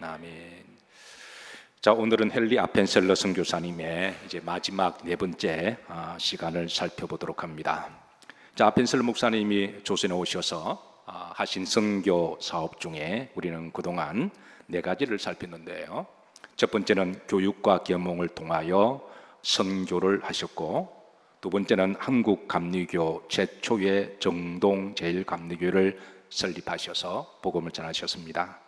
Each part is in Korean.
아멘. 자, 오늘은 헨리 아펜셀러 선교사님의 이제 마지막 네 번째 시간을 살펴보도록 합니다. 자, 아펜셀러 목사님이 조선에 오셔서 하신 선교 사업 중에 우리는 그동안 네 가지를 살폈는데요. 첫 번째는 교육과 계몽을 통하여 선교를 하셨고, 두 번째는 한국 감리교 최초의 정동 제일감리교를 설립하셔서 복음을 전하셨습니다.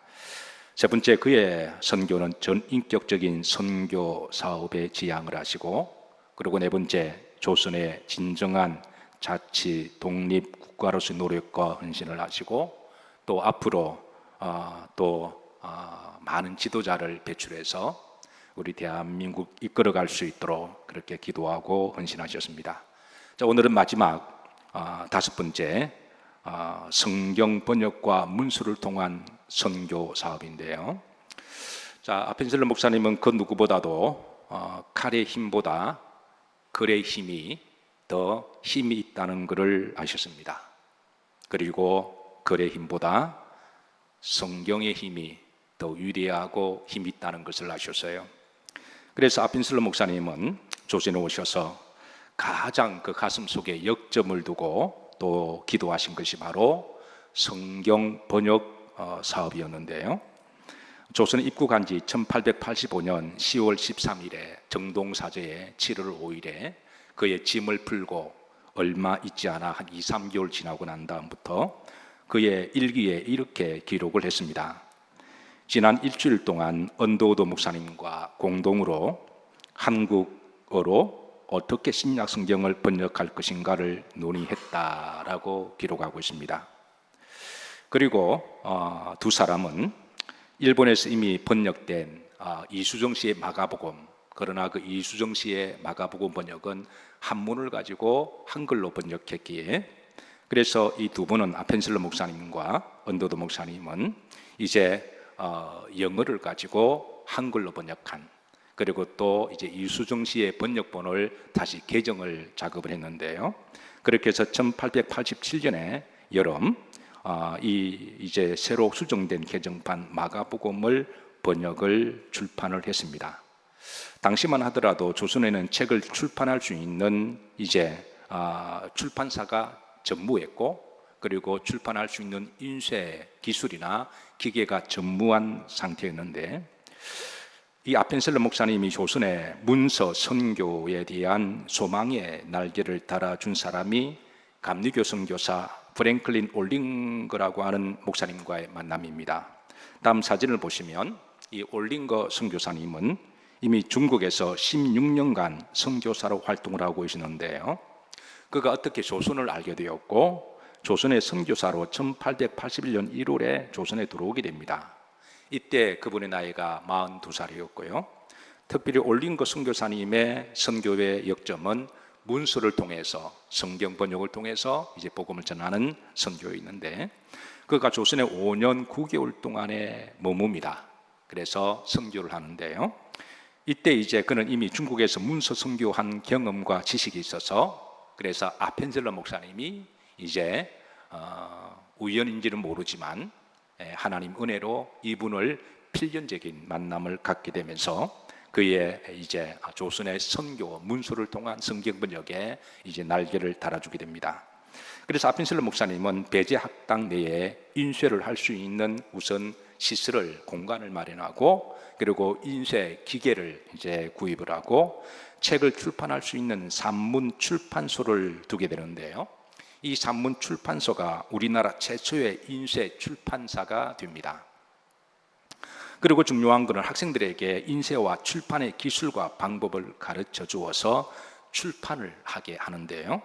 세 번째, 그의 선교는 전인격적인 선교 사업에 지향을 하시고, 그리고 네 번째, 조선의 진정한 자치 독립 국가로서의 노력과 헌신을 하시고, 또 앞으로 많은 지도자를 배출해서 우리 대한민국 이끌어갈 수 있도록 그렇게 기도하고 헌신하셨습니다. 자, 오늘은 마지막 다섯 번째, 성경 번역과 문수를 통한 선교 사업인데요. 자, 아펜셀러 목사님은 그 누구보다도 칼의 힘보다 글의 힘이 더 힘이 있다는 것을 아셨습니다. 그리고 글의 힘보다 성경의 힘이 더 위대하고 힘이 있다는 것을 아셨어요. 그래서 아펜셀러 목사님은 조선에 오셔서 가장 그 가슴 속에 역점을 두고 또 기도하신 것이 바로 성경 번역 사업이었는데요. 조선에 입국한 지 1885년 10월 13일에 정동사저에 7월 5일에 그의 짐을 풀고 얼마 있지 않아 한 2, 3개월 지나고 난 다음부터 그의 일기에 이렇게 기록을 했습니다. 지난 일주일 동안 언더우드 목사님과 공동으로 한국어로 어떻게 신약 성경을 번역할 것인가를 논의했다라고 기록하고 있습니다. 그리고 두 사람은 일본에서 이미 번역된 이수정 씨의 마가복음, 그러나 그 이수정 씨의 마가복음 번역은 한문을 가지고 한글로 번역했기에, 그래서 이 두 분은 아펜셀러 목사님과 언더우드 목사님은 이제 영어를 가지고 한글로 번역한, 그리고 또 이제 이수정 씨의 번역본을 다시 개정을 작업을 했는데요. 그렇게 해서 1887년에 여름 이제 새로 수정된 개정판 마가복음을 번역을 출판을 했습니다. 당시만 하더라도 조선에는 책을 출판할 수 있는 이제 출판사가 전무했고, 그리고 출판할 수 있는 인쇄 기술이나 기계가 전무한 상태였는데, 이 아펜셀러 목사님이 조선의 문서 선교에 대한 소망의 날개를 달아준 사람이 감리교 선교사 프랭클린 올링거라고 하는 목사님과의 만남입니다. 다음 사진을 보시면 이 올링거 선교사님은 이미 중국에서 16년간 선교사로 활동을 하고 계시는데요. 그가 어떻게 조선을 알게 되었고, 조선의 선교사로 1881년 1월에 조선에 들어오게 됩니다. 이때 그분의 나이가 42살이었고요. 특별히 올링거 선교사님의 선교의 역점은 문서를 통해서, 성경 번역을 통해서 이제 복음을 전하는 선교였는데, 그가 조선에 5년 9개월 동안에 머뭅니다. 그래서 선교를 하는데요. 이때 이제 그는 이미 중국에서 문서 선교한 경험과 지식이 있어서, 그래서 아펜셀러 목사님이 이제 우연인지는 모르지만 하나님 은혜로 이분을 필연적인 만남을 갖게 되면서 그의 이제 조선의 선교 문서를 통한 성경 번역에 이제 날개를 달아주게 됩니다. 그래서 아펜셀러 목사님은 배제 학당 내에 인쇄를 할 수 있는 우선 시설을, 공간을 마련하고, 그리고 인쇄 기계를 이제 구입을 하고 책을 출판할 수 있는 산문 출판소를 두게 되는데요. 이 산문 출판소가 우리나라 최초의 인쇄 출판사가 됩니다. 그리고 중요한 것은 학생들에게 인쇄와 출판의 기술과 방법을 가르쳐 주어서 출판을 하게 하는데요.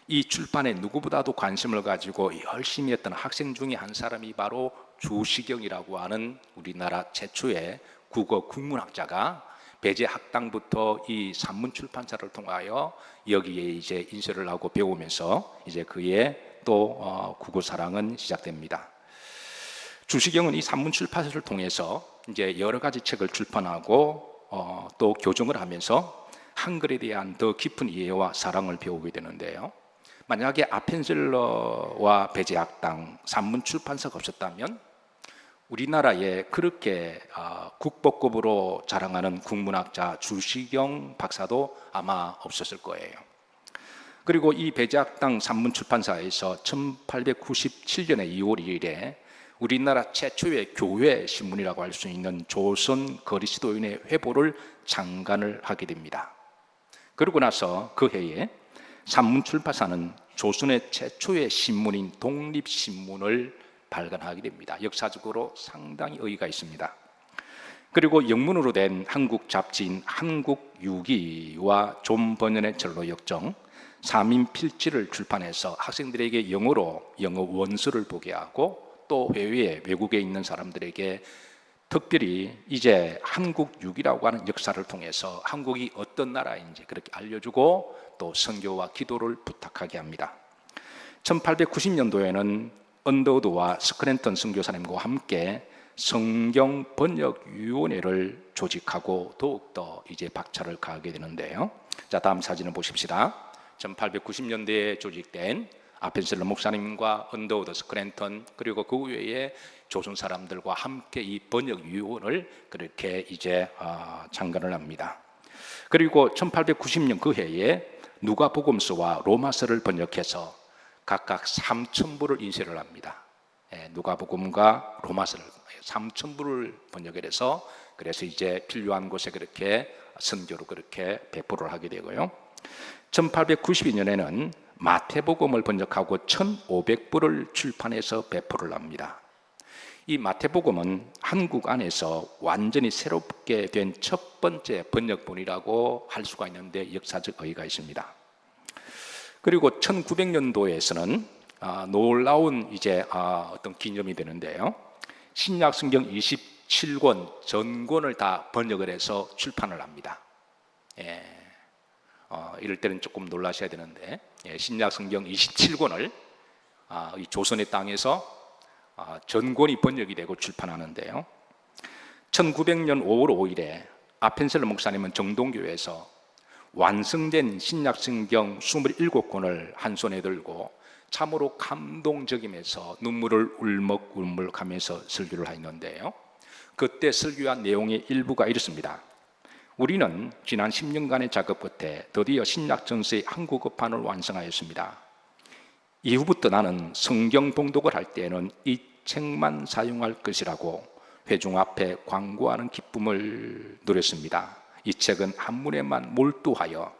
이 출판에 누구보다도 관심을 가지고 열심히 했던 학생 중에 한 사람이 바로 주시경이라고 하는 우리나라 최초의 국어 국문학자가 배제 학당부터 이 산문 출판사를 통하여 여기에 이제 인쇄를 하고 배우면서 이제 그의 또 국어 사랑은 시작됩니다. 주시경은 이 산문 출판사를 통해서 이제 여러 가지 책을 출판하고 또 교정을 하면서 한글에 대한 더 깊은 이해와 사랑을 배우게 되는데요. 만약에 아펜셀러와 배제 학당 산문 출판사가 없었다면 우리나라에 그렇게 국보급으로 자랑하는 국문학자 주시경 박사도 아마 없었을 거예요. 그리고 이 배제학당 산문출판사에서 1897년에 2월 2일에 우리나라 최초의 교회 신문이라고 할 수 있는 조선 그리스도인의 회보를 창간을 하게 됩니다. 그러고 나서 그 해에 산문출판사는 조선의 최초의 신문인 독립신문을 발간하게 됩니다. 역사적으로 상당히 의의가 있습니다. 그리고 영문으로 된 한국 잡지인 한국유기와 존 버년의 전로역정, 사민필지를 출판해서 학생들에게 영어로 영어 원서를 보게 하고 또 해외에 외국에 있는 사람들에게 특별히 이제 한국유기라고 하는 역사를 통해서 한국이 어떤 나라인지 그렇게 알려주고 또 선교와 기도를 부탁하게 합니다. 1890년도에는 언더우드와 스크랜턴 선교사님과 함께 성경번역위원회를 조직하고 더욱더 이제 박차를 가하게 되는데요. 자, 다음 사진을 보십시다. 1890년대에 조직된 아펜셀러 목사님과 언더우드, 스크랜턴 그리고 그 외에 조선 사람들과 함께 이 번역위원을 그렇게 이제 창간을 합니다. 그리고 1890년 그 해에 누가복음서와 로마서를 번역해서 각각 3,000부를 인쇄를 합니다. 누가복음과 로마서를 3,000부를 번역을 해서 그래서 이제 필요한 곳에 그렇게 선교로 그렇게 배포를 하게 되고요. 1892년에는 마태복음을 번역하고 1,500부를 출판해서 배포를 합니다. 이 마태복음은 한국 안에서 완전히 새롭게 된 첫 번째 번역본이라고 할 수가 있는데 역사적 의의가 있습니다. 그리고 1900년도에서는 놀라운 이제 어떤 기념이 되는데요. 신약성경 27권 전권을 다 번역을 해서 출판을 합니다. 이럴 때는 조금 놀라셔야 되는데 신약성경 27권을 이 조선의 땅에서 전권이 번역이 되고 출판하는데요. 1900년 5월 5일에 아펜셀러 목사님은 정동교회에서 완성된 신약성경 27권을 한 손에 들고 참으로 감동적이면서 눈물을 울먹울먹하면서 설교를 했는데요. 그때 설교한 내용의 일부가 이렇습니다. 우리는 지난 10년간의 작업 끝에 드디어 신약전서의 한국어판을 완성하였습니다. 이후부터 나는 성경 봉독을 할 때에는 이 책만 사용할 것이라고 회중 앞에 광고하는 기쁨을 누렸습니다. 이 책은 한문에만 몰두하여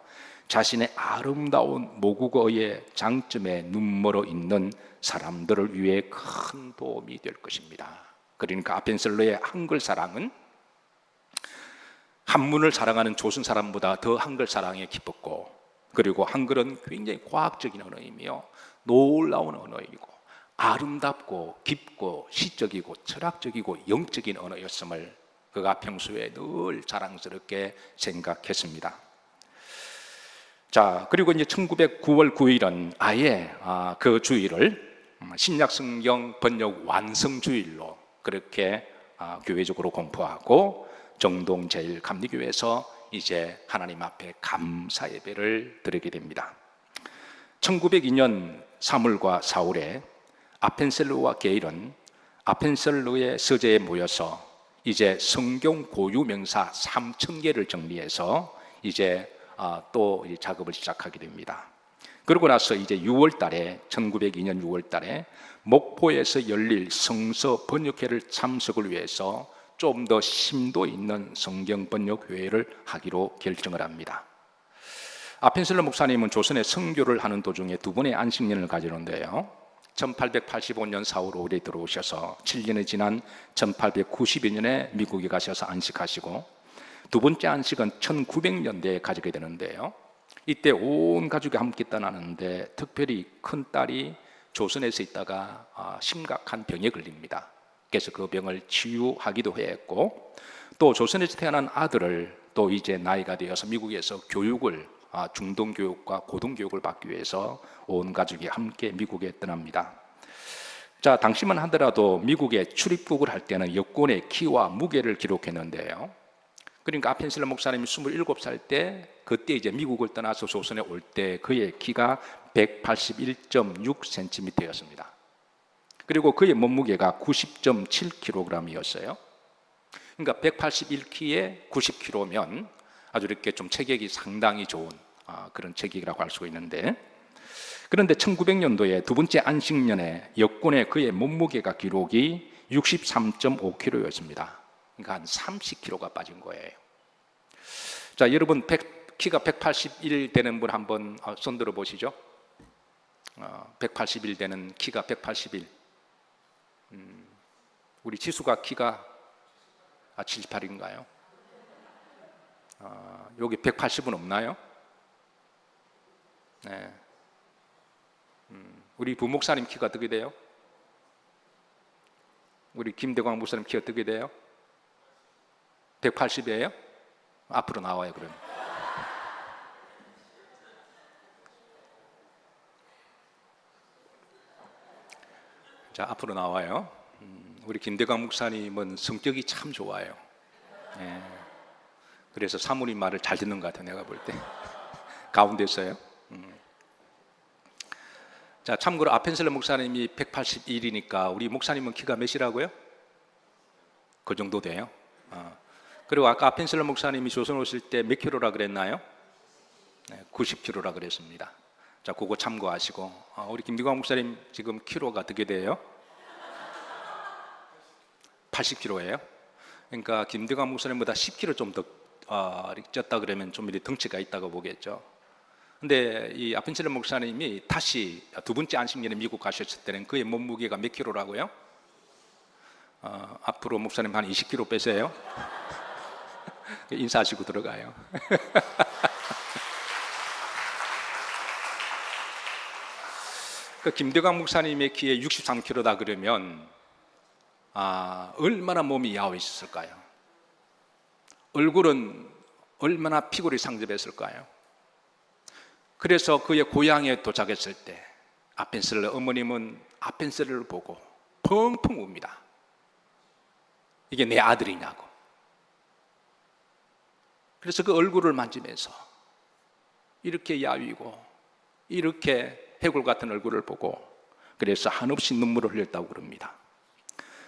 자신의 아름다운 모국어의 장점에 눈멀어 있는 사람들을 위해 큰 도움이 될 것입니다. 그러니까 아펜셀러의 한글 사랑은 한문을 사랑하는 조선 사람보다 더 한글 사랑에 기뻤고, 그리고 한글은 굉장히 과학적인 언어이며 놀라운 언어이고 아름답고 깊고 시적이고 철학적이고 영적인 언어였음을 그가 평소에 늘 자랑스럽게 생각했습니다. 자, 그리고 이제 1909월 9일은 아예 그 주일을 신약성경 번역 완성주일로 그렇게 교회적으로 공포하고 정동 제1감리교회에서 이제 하나님 앞에 감사 예배를 드리게 됩니다. 1902년 3월과 4월에 아펜셀러와 게일은 아펜셀러의 서재에 모여서 이제 성경 고유 명사 3,000개를 정리해서 이제 또 작업을 시작하게 됩니다. 그러고 나서 이제 6월 달에 1902년 6월 달에 목포에서 열릴 성서 번역회를 참석을 위해서 좀 더 심도 있는 성경 번역 회의를 하기로 결정을 합니다. 아펜셀러 목사님은 조선에 선교를 하는 도중에 두 번의 안식년을 가지는데요. 1885년 4월 5일에 들어오셔서 7년이 지난 1892년에 미국에 가셔서 안식하시고, 두 번째 안식은 1900년대에 가지게 되는데요. 이때 온 가족이 함께 떠나는데 특별히 큰딸이 조선에서 있다가 심각한 병에 걸립니다. 그래서 그 병을 치유하기도 했고, 또 조선에서 태어난 아들을 또 이제 나이가 되어서 미국에서 교육을 중등교육과 고등교육을 받기 위해서 온 가족이 함께 미국에 떠납니다. 자, 당시만 하더라도 미국에 출입국을 할 때는 여권의 키와 무게를 기록했는데요. 그러니까 아펜셀러 목사님이 27살 때 그때 이제 미국을 떠나서 조선에 올 때 그의 키가 181.6cm였습니다. 그리고 그의 몸무게가 90.7kg이었어요. 그러니까 181키에 90kg면 아주 이렇게 좀 체격이 상당히 좋은 그런 체격이라고 할 수가 있는데, 그런데 1900년도에 두 번째 안식년에 여권에 그의 몸무게가 기록이 63.5kg였습니다. 그러니까 한 30kg가 빠진 거예요. 자, 여러분 키가 181 되는 분 한번 손 들어 보시죠. 181 되는 키가 181. 우리 지수가 키가 78인가요? 여기 180은 없나요? 네. 우리 부목사님 키가 어떻게 돼요? 우리 김대광 목사님 키가 어떻게 돼요? 180이에요? 앞으로 나와요, 그러면. 자, 앞으로 나와요. 우리 김대광 목사님은 성격이 참 좋아요. 예. 그래서 사모님 말을 잘 듣는 것 같아요, 내가 볼 때. 가운데 있어요. 자, 참고로 아펜셀러 목사님이 181이니까 우리 목사님은 키가 몇이라고요? 그 정도 돼요. 그리고 아까 아펜셀러 목사님이 조선 오실 때 몇 킬로라 그랬나요? 네, 90킬로라 그랬습니다. 자, 그거 참고하시고, 우리 김대광 목사님 지금 킬로가 어떻게 돼요? 80킬로예요. 그러니까 김대광 목사님보다 10킬로 좀 더 쪘다 그러면 좀 이렇게 덩치가 있다고 보겠죠. 근데 이 아펜셀러 목사님이 다시 두 번째 안식년에 미국 가셨을 때는 그의 몸무게가 몇 킬로라고요? 앞으로 목사님 한 20킬로 빼세요. 인사하시고 들어가요. 그 김대광 목사님의 키에 63kg다 그러면 얼마나 몸이 야외 있었을까요? 얼굴은 얼마나 피골이 상접했을까요? 그래서 그의 고향에 도착했을 때 아펜셀러 어머님은 아펜셀러를 보고 펑펑 웁니다. 이게 내 아들이냐고. 그래서 그 얼굴을 만지면서 이렇게 야위고 이렇게 해골 같은 얼굴을 보고 그래서 한없이 눈물을 흘렸다고 그럽니다.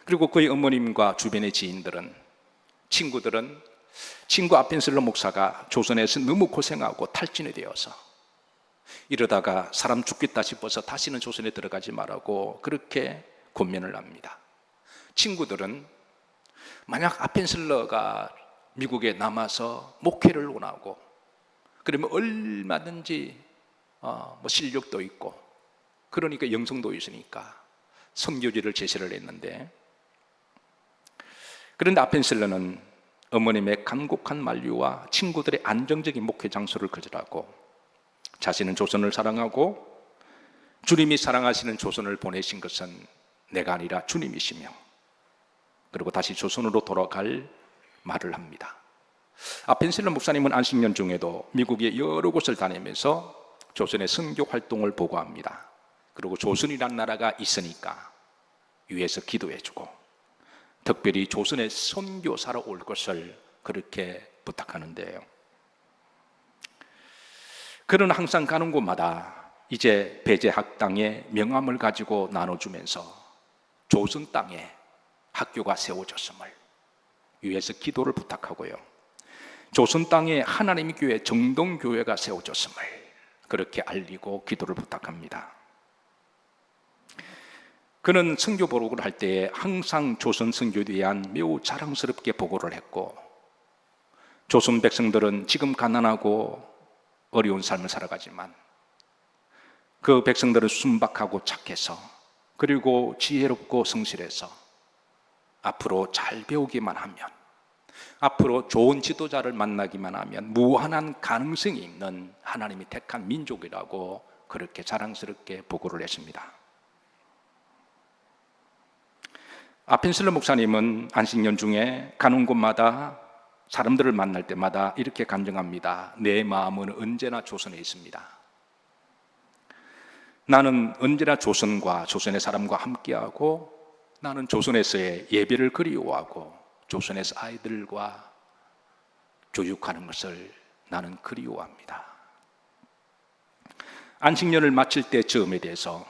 그리고 그의 어머님과 주변의 지인들은, 친구들은 친구 아펜셀러 목사가 조선에서 너무 고생하고 탈진이 되어서 이러다가 사람 죽겠다 싶어서 다시는 조선에 들어가지 말라고 그렇게 권면을 합니다. 친구들은 만약 아펜셀러가 미국에 남아서 목회를 원하고 그러면 얼마든지 실력도 있고 그러니까 영성도 있으니까 선교지를 제시를 했는데, 그런데 아펜셀러는 어머님의 간곡한 만류와 친구들의 안정적인 목회 장소를 거절하고 자신은 조선을 사랑하고 주님이 사랑하시는 조선을 보내신 것은 내가 아니라 주님이시며, 그리고 다시 조선으로 돌아갈 말을 합니다. 아펜셀러 목사님은 안식년 중에도 미국의 여러 곳을 다니면서 조선의 선교 활동을 보고합니다. 그리고 조선이란 나라가 있으니까 위에서 기도해주고 특별히 조선의 선교사로 올 것을 그렇게 부탁하는데요. 그는 항상 가는 곳마다 이제 배제학당의 명함을 가지고 나눠주면서 조선 땅에 학교가 세워졌음을 위에서 기도를 부탁하고요, 조선 땅에 하나님의 교회 정동교회가 세워졌음을 그렇게 알리고 기도를 부탁합니다. 그는 선교 보고를 할 때에 항상 조선 선교에 대한 매우 자랑스럽게 보고를 했고, 조선 백성들은 지금 가난하고 어려운 삶을 살아가지만 그 백성들은 순박하고 착해서 그리고 지혜롭고 성실해서 앞으로 잘 배우기만 하면, 앞으로 좋은 지도자를 만나기만 하면 무한한 가능성이 있는 하나님이 택한 민족이라고 그렇게 자랑스럽게 보고를 했습니다. 아펜셀러 목사님은 안식년 중에 가는 곳마다 사람들을 만날 때마다 이렇게 간증합니다. 내 마음은 언제나 조선에 있습니다. 나는 언제나 조선과 조선의 사람과 함께하고 나는 조선에서의 예배를 그리워하고 조선에서 아이들과 교육하는 것을 나는 그리워합니다. 안식년을 마칠 때 즈음에 대해서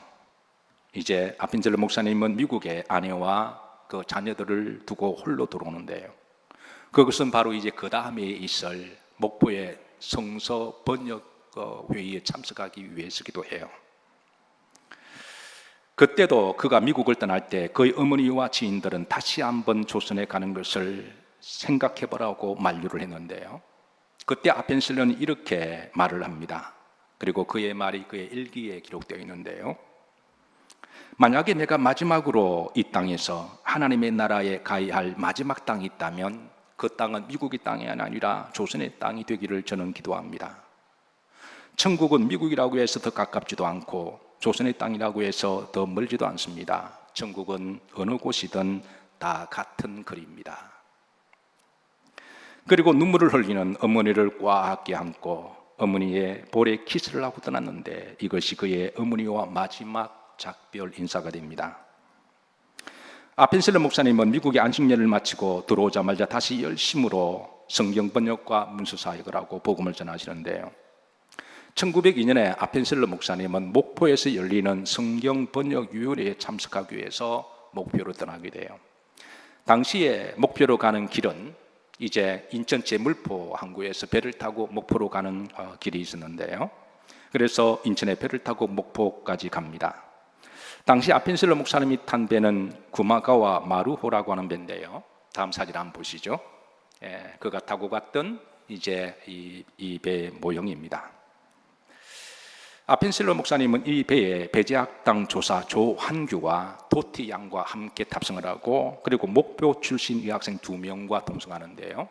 이제 아펜셀러 목사님은 미국에 아내와 그 자녀들을 두고 홀로 들어오는데요. 그것은 바로 이제 그 다음에 있을 목포의 성서 번역 회의에 참석하기 위해서기도 해요. 그때도 그가 미국을 떠날 때 그의 어머니와 지인들은 다시 한번 조선에 가는 것을 생각해보라고 만류를 했는데요. 그때 아펜셀러는 이렇게 말을 합니다. 그리고 그의 말이 그의 일기에 기록되어 있는데요. 만약에 내가 마지막으로 이 땅에서 하나님의 나라에 가야 할 마지막 땅이 있다면 그 땅은 미국의 땅이 아니라 조선의 땅이 되기를 저는 기도합니다. 천국은 미국이라고 해서 더 가깝지도 않고 조선의 땅이라고 해서 더 멀지도 않습니다. 천국은 어느 곳이든 다 같은 거리입니다. 그리고 눈물을 흘리는 어머니를 꽉 껴안고 어머니의 볼에 키스를 하고 떠났는데 이것이 그의 어머니와 마지막 작별 인사가 됩니다. 아펜셀러 목사님은 미국의 안식년을 마치고 들어오자마자 다시 열심으로 성경 번역과 문서 사역을 하고 복음을 전하시는데요. 1902년에 아펜셀러 목사님은 목포에서 열리는 성경 번역 유월회에 참석하기 위해서 목표로 떠나게 돼요. 당시에 목표로 가는 길은 이제 인천 제물포 항구에서 배를 타고 목포로 가는 길이 있었는데요. 그래서 인천에 배를 타고 목포까지 갑니다. 당시 아펜셀러 목사님이 탄 배는 구마가와 마루호라고 하는 배인데요. 다음 사진 한번 보시죠. 그가 타고 갔던 이제 이 배의 모형입니다. 아펜셀러 목사님은 이 배에 배제학당 조사 조환규와 도티 양과 함께 탑승을 하고 그리고 목표 출신 여학생 2명과 동승하는데요.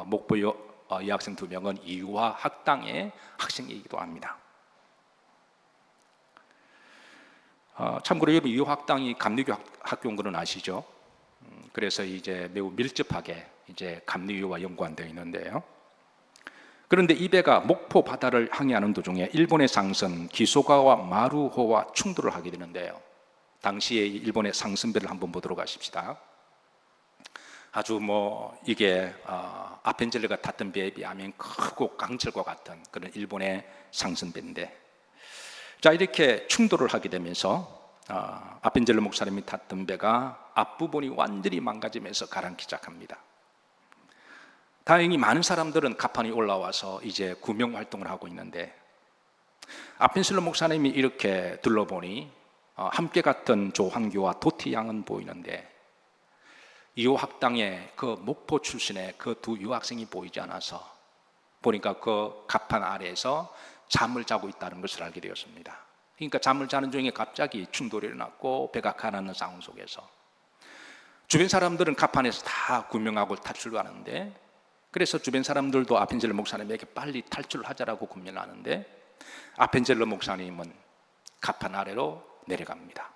목포 여학생 2명은 이화 학당의 학생이기도 합니다. 참고로 여러분 이화 학당이 감리교 학교인 것은 아시죠? 그래서 이제 매우 밀접하게 이제 감리교와 연관되어 있는데요. 그런데 이 배가 목포 바다를 항해하는 도중에 일본의 상선 기소가와 마루호와 충돌을 하게 되는데요. 당시에 일본의 상선배를 한번 보도록 하십시다. 아주 이게 아펜젤러가 탔던 배에 비하면 크고 강철과 같은 그런 일본의 상선배인데, 자 이렇게 충돌을 하게 되면서 아펜젤러 목사님이 탔던 배가 앞부분이 완전히 망가지면서 가라앉기 시작합니다. 다행히 많은 사람들은 갑판이 올라와서 이제 구명 활동을 하고 있는데 아펜셀러 목사님이 이렇게 둘러보니 함께 갔던 조환규와 도티 양은 보이는데 이호 학당의 그 목포 출신의 그 두 유학생이 보이지 않아서 보니까 그 갑판 아래에서 잠을 자고 있다는 것을 알게 되었습니다. 그러니까 잠을 자는 중에 갑자기 충돌이 일어났고 배가 가라앉는 상황 속에서 주변 사람들은 갑판에서 다 구명하고 탈출하는데, 그래서 주변 사람들도 아펜젤러 목사님에게 빨리 탈출을 하자라고 권면을 하는데 아펜젤러 목사님은 갑판 아래로 내려갑니다.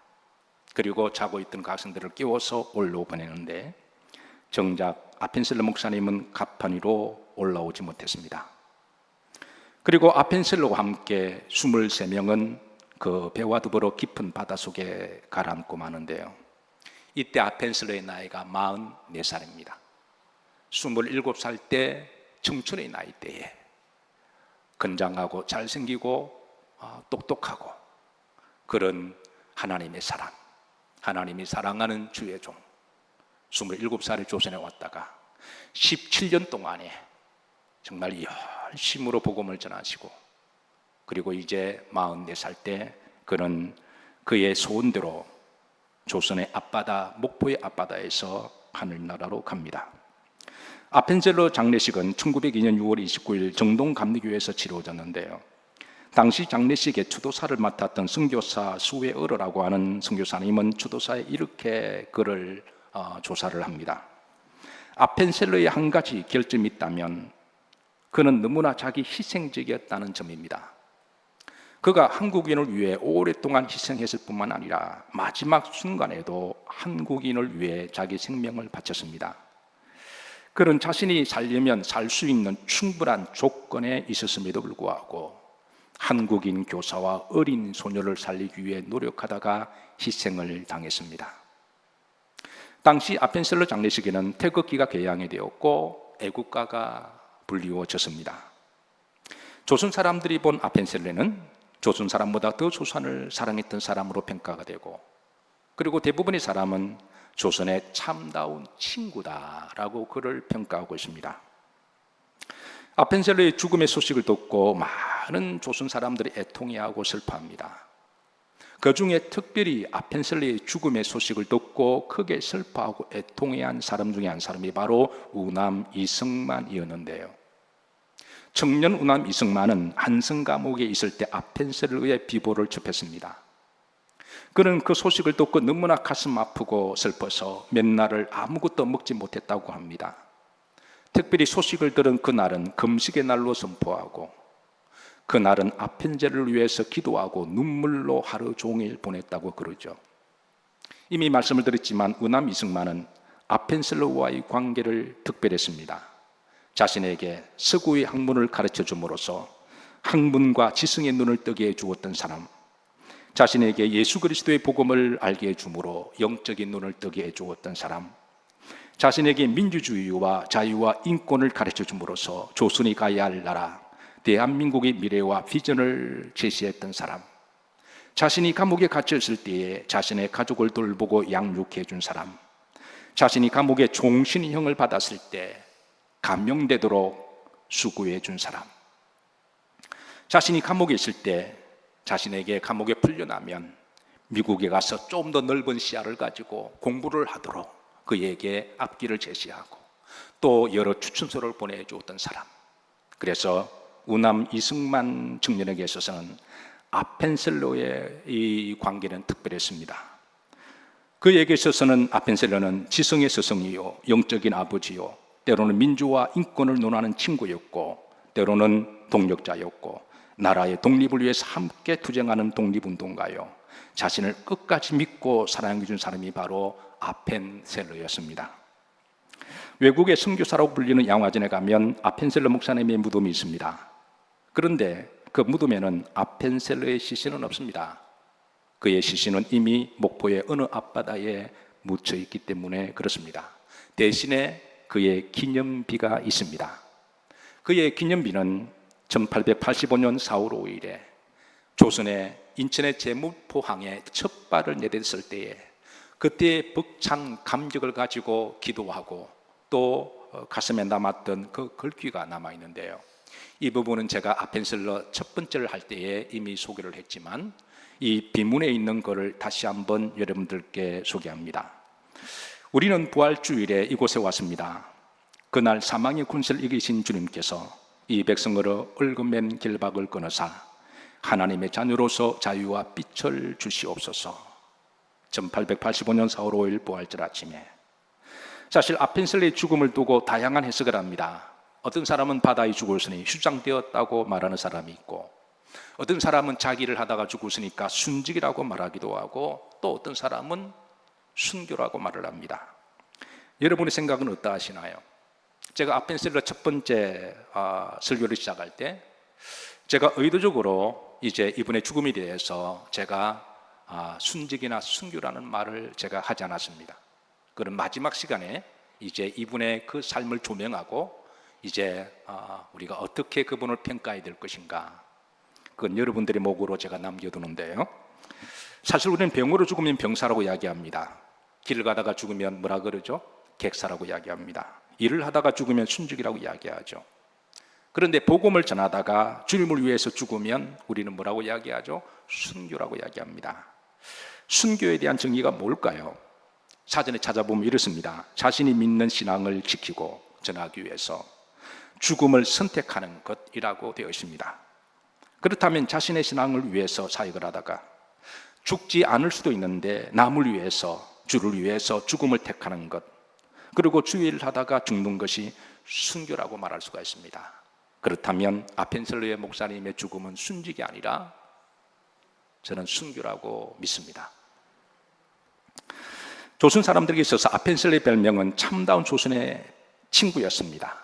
그리고 자고 있던 그 학생들을 깨워서 올라보내는데 정작 아펜셀러 목사님은 갑판 위로 올라오지 못했습니다. 그리고 아펜셀러와 함께 23명은 그 배와 더불어 깊은 바닷속에 가라앉고 마는데요. 이때 아펜셀러의 나이가 44살입니다. 27살 때 청춘의 나이대에 건장하고 잘생기고 똑똑하고 그런 하나님의 사람, 하나님이 사랑하는 주의 종 27살에 조선에 왔다가 17년 동안에 정말 열심으로 복음을 전하시고 그리고 이제 44살 때 그는 그의 소원대로 조선의 앞바다, 목포의 앞바다에서 하늘나라로 갑니다. 아펜셀러 장례식은 1902년 6월 29일 정동감리교회에서 치러졌는데요. 당시 장례식의 추도사를 맡았던 선교사 수회어르라고 하는 선교사님은 추도사에 이렇게 그를 조사를 합니다. 아펜셀러의 한 가지 결점이 있다면 그는 너무나 자기 희생적이었다는 점입니다. 그가 한국인을 위해 오랫동안 희생했을 뿐만 아니라 마지막 순간에도 한국인을 위해 자기 생명을 바쳤습니다. 그는 자신이 살려면 살 수 있는 충분한 조건에 있었음에도 불구하고 한국인 교사와 어린 소녀를 살리기 위해 노력하다가 희생을 당했습니다. 당시 아펜셀러 장례식에는 태극기가 개양이 되었고 애국가가 불리워졌습니다. 조선 사람들이 본 아펜셀러는 조선 사람보다 더 조선을 사랑했던 사람으로 평가가 되고, 그리고 대부분의 사람은 조선의 참다운 친구다라고 그를 평가하고 있습니다. 아펜셀러의 죽음의 소식을 듣고 많은 조선 사람들이 애통해하고 슬퍼합니다. 그 중에 특별히 아펜셀러의 죽음의 소식을 듣고 크게 슬퍼하고 애통해한 사람 중에 한 사람이 바로 우남 이승만이었는데요. 청년 우남 이승만은 한성 감옥에 있을 때 아펜셀러의 비보를 접했습니다. 그는 그 소식을 듣고 너무나 가슴 아프고 슬퍼서 몇 날을 아무것도 먹지 못했다고 합니다. 특별히 소식을 들은 그날은 금식의 날로 선포하고, 그날은 아펜셀러를 위해서 기도하고 눈물로 하루 종일 보냈다고 그러죠. 이미 말씀을 드렸지만 우남 이승만은 아펜셀러와의 관계를 특별했습니다. 자신에게 서구의 학문을 가르쳐 줌으로써 학문과 지성의 눈을 뜨게 해주었던 사람, 자신에게 예수 그리스도의 복음을 알게 해줌으로 영적인 눈을 뜨게 해주었던 사람, 자신에게 민주주의와 자유와 인권을 가르쳐 줌으로써 조선이 가야 할 나라, 대한민국의 미래와 비전을 제시했던 사람, 자신이 감옥에 갇혔을 때에 자신의 가족을 돌보고 양육해 준 사람, 자신이 감옥에 종신형을 받았을 때 감형되도록 수고해 준 사람, 자신이 감옥에 있을 때 자신에게 감옥에 풀려나면 미국에 가서 좀 더 넓은 시야를 가지고 공부를 하도록 그에게 앞길을 제시하고 또 여러 추천서를 보내주었던 사람. 그래서 우남 이승만 청년에게 있어서는 아펜셀러의 이 관계는 특별했습니다. 그에게 있어서는 아펜셀러는 지성의 스승이요, 영적인 아버지요, 때로는 민주와 인권을 논하는 친구였고, 때로는 동력자였고, 나라의 독립을 위해서 함께 투쟁하는 독립운동가요, 자신을 끝까지 믿고 사랑해 준 사람이 바로 아펜셀러였습니다. 외국의 선교사라고 불리는 양화진에 가면 아펜셀러 목사님의 무덤이 있습니다. 그런데 그 무덤에는 아펜셀러의 시신은 없습니다. 그의 시신은 이미 목포의 어느 앞바다에 묻혀 있기 때문에 그렇습니다. 대신에 그의 기념비가 있습니다. 그의 기념비는 1885년 4월 5일에 조선의 인천의 제물포항에 첫 발을 내딛었을 때에 그때의 벅찬 감격을 가지고 기도하고 또 가슴에 남았던 그 글귀가 남아있는데요. 이 부분은 제가 아펜셀러 첫 번째를 할 때에 이미 소개를 했지만 이 비문에 있는 것을 다시 한번 여러분들께 소개합니다. 우리는 부활주일에 이곳에 왔습니다. 그날 사망의 군세를 이기신 주님께서 이 백성으로 얽어맨 결박을 끊으사 하나님의 자녀로서 자유와 빛을 주시옵소서. 1885년 4월 5일 부활절 아침에 사실 아펜셀러의 죽음을 두고 다양한 해석을 합니다. 어떤 사람은 바다에 죽었으니 휴장되었다고 말하는 사람이 있고, 어떤 사람은 자기를 하다가 죽었으니까 순직이라고 말하기도 하고, 또 어떤 사람은 순교라고 말을 합니다. 여러분의 생각은 어떠하시나요? 제가 아펜셀러 첫 번째 설교를 시작할 때 제가 의도적으로 이제 이분의 죽음에 대해서 제가 순직이나 순교라는 말을 제가 하지 않았습니다. 그런 마지막 시간에 이제 이분의 그 삶을 조명하고 이제 우리가 어떻게 그분을 평가해야 될 것인가, 그건 여러분들의 목으로 제가 남겨두는데요. 사실 우리는 병으로 죽으면 병사라고 이야기합니다. 길을 가다가 죽으면 뭐라 그러죠? 객사라고 이야기합니다. 일을 하다가 죽으면 순직이라고 이야기하죠. 그런데 복음을 전하다가 주님을 위해서 죽으면 우리는 뭐라고 이야기하죠? 순교라고 이야기합니다. 순교에 대한 정의가 뭘까요? 사전에 찾아보면 이렇습니다. 자신이 믿는 신앙을 지키고 전하기 위해서 죽음을 선택하는 것이라고 되어 있습니다. 그렇다면 자신의 신앙을 위해서 사역을 하다가 죽지 않을 수도 있는데 남을 위해서, 주를 위해서 죽음을 택하는 것, 그리고 주의를 하다가 죽는 것이 순교라고 말할 수가 있습니다. 그렇다면 아펜셀러의 목사님의 죽음은 순직이 아니라 저는 순교라고 믿습니다. 조선 사람들에게 있어서 아펜셀러의 별명은 참다운 조선의 친구였습니다.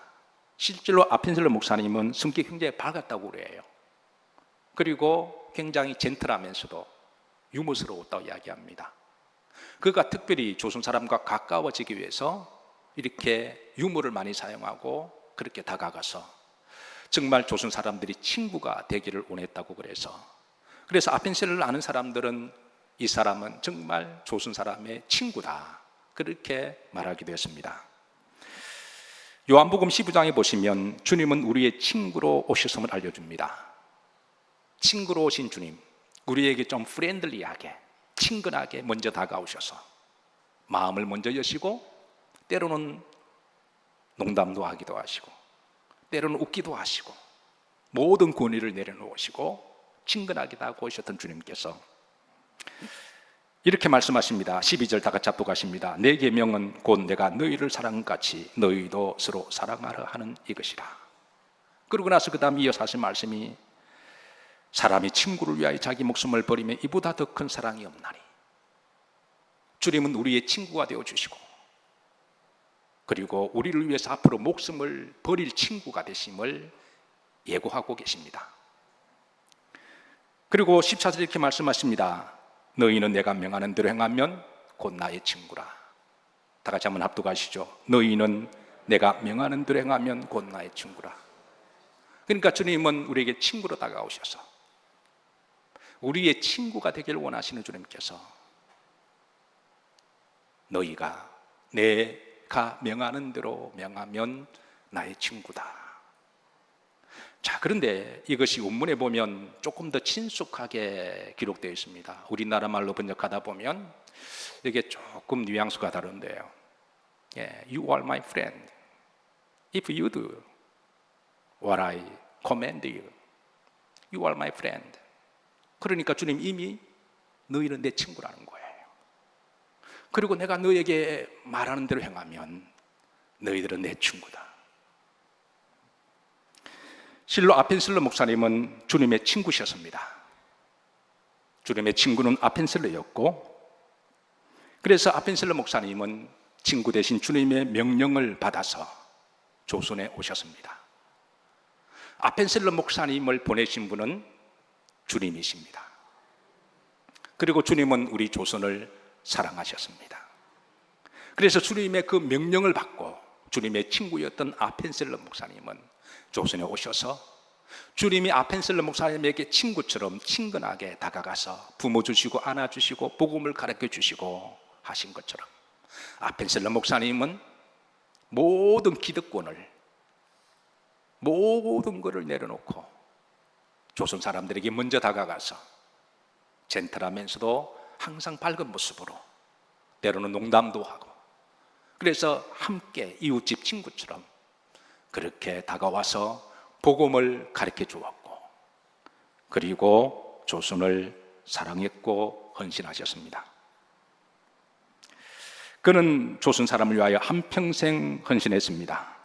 실제로 아펜셀러 목사님은 성격이 굉장히 밝았다고 그래요. 그리고 굉장히 젠틀하면서도 유머스러웠다고 이야기합니다. 그가 특별히 조선 사람과 가까워지기 위해서 이렇게 유머를 많이 사용하고 그렇게 다가가서 정말 조선 사람들이 친구가 되기를 원했다고 그래서 그래서 아펜셀러를 아는 사람들은 이 사람은 정말 조선 사람의 친구다, 그렇게 말하기도 했습니다. 요한복음 15장에 보시면 주님은 우리의 친구로 오셨음을 알려줍니다. 친구로 오신 주님, 우리에게 좀 프렌들리하게, 친근하게 먼저 다가오셔서 마음을 먼저 여시고, 때로는 농담도 하기도 하시고, 때로는 웃기도 하시고, 모든 권위를 내려놓으시고 친근하게 다가오셨던 주님께서 이렇게 말씀하십니다. 12절 다 같이 합독하십니다. 내 계명은 곧 내가 너희를 사랑같이 너희도 서로 사랑하라 하는 이것이라. 그러고 나서 그 다음 이어서 하신 말씀이 사람이 친구를 위하여 자기 목숨을 버리면 이보다 더 큰 사랑이 없나니. 주님은 우리의 친구가 되어주시고, 그리고 우리를 위해서 앞으로 목숨을 버릴 친구가 되심을 예고하고 계십니다. 그리고 14절 이렇게 말씀하십니다. 너희는 내가 명하는 대로 행하면 곧 나의 친구라. 다 같이 한번 합독하시죠. 너희는 내가 명하는 대로 행하면 곧 나의 친구라. 그러니까 주님은 우리에게 친구로 다가오셔서 우리의 친구가 되기를 원하시는 주님께서 너희가 내가 명하는 대로 명하면 나의 친구다. 자, 그런데 이것이 원문에 보면 조금 더 친숙하게 기록되어 있습니다. 우리나라 말로 번역하다 보면 이게 조금 뉘앙스가 다른데요. You are my friend if you do what I command you. You are my friend. 그러니까 주님 이미 너희는 내 친구라는 거예요. 그리고 내가 너에게 말하는 대로 행하면 너희들은 내 친구다. 실로 아펜셀러 목사님은 주님의 친구셨습니다. 주님의 친구는 아펜셀러였고, 그래서 아펜셀러 목사님은 친구 대신 주님의 명령을 받아서 조선에 오셨습니다. 아펜셀러 목사님을 보내신 분은 주님이십니다. 그리고 주님은 우리 조선을 사랑하셨습니다. 그래서 주님의 그 명령을 받고 주님의 친구였던 아펜셀러 목사님은 조선에 오셔서 주님이 아펜셀러 목사님에게 친구처럼 친근하게 다가가서 부모주시고 안아주시고 복음을 가르쳐주시고 하신 것처럼 아펜셀러 목사님은 모든 기득권을, 모든 것을 내려놓고 조선 사람들에게 먼저 다가가서 젠틀하면서도 항상 밝은 모습으로, 때로는 농담도 하고, 그래서 함께 이웃집 친구처럼 그렇게 다가와서 복음을 가르쳐 주었고, 그리고 조선을 사랑했고 헌신하셨습니다. 그는 조선 사람을 위하여 한평생 헌신했습니다.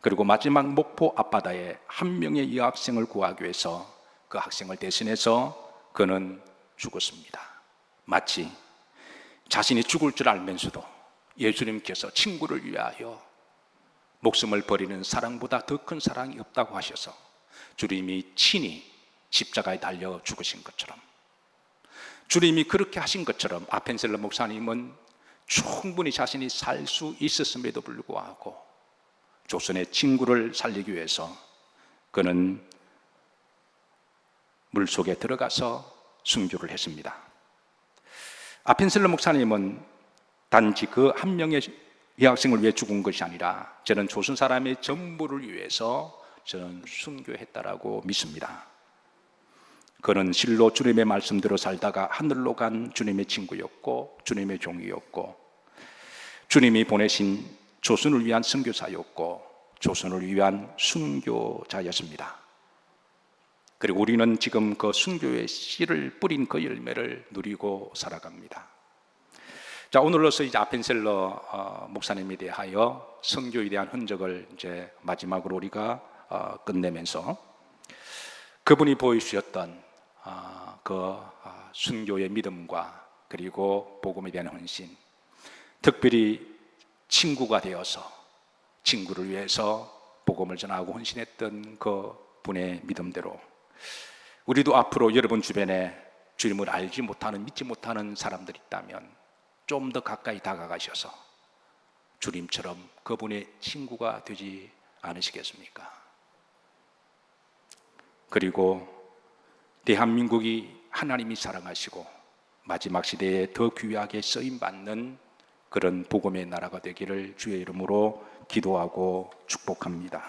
그리고 마지막 목포 앞바다에 한 명의 여학생을 구하기 위해서 그 학생을 대신해서 그는 죽었습니다. 마치 자신이 죽을 줄 알면서도 예수님께서 친구를 위하여 목숨을 버리는 사랑보다 더 큰 사랑이 없다고 하셔서 주님이 친히 십자가에 달려 죽으신 것처럼, 주님이 그렇게 하신 것처럼 아펜셀러 목사님은 충분히 자신이 살 수 있었음에도 불구하고 조선의 친구를 살리기 위해서 그는 물속에 들어가서 순교를 했습니다. 아펜셀러 목사님은 단지 그 한 명의 여학생을 위해 죽은 것이 아니라 저는 조선 사람의 전부를 위해서 저는 순교했다라고 믿습니다. 그는 실로 주님의 말씀대로 살다가 하늘로 간 주님의 친구였고 주님의 종이었고 주님이 보내신 조선을 위한 선교사였고 조선을 위한 순교자였습니다. 그리고 우리는 지금 그 순교의 씨를 뿌린 그 열매를 누리고 살아갑니다. 자, 오늘로서 이제 아펜셀러 목사님에 대하여 선교에 대한 흔적을 이제 마지막으로 우리가 끝내면서 그분이 보여주셨던 그 순교의 믿음과 그리고 복음에 대한 헌신, 특별히 친구가 되어서 친구를 위해서 복음을 전하고 헌신했던 그 분의 믿음대로 우리도 앞으로 여러분 주변에 주님을 알지 못하는, 믿지 못하는 사람들이 있다면 좀 더 가까이 다가가셔서 주님처럼 그분의 친구가 되지 않으시겠습니까? 그리고 대한민국이 하나님이 사랑하시고 마지막 시대에 더 귀하게 쓰임 받는 그런 복음의 나라가 되기를 주의 이름으로 기도하고 축복합니다.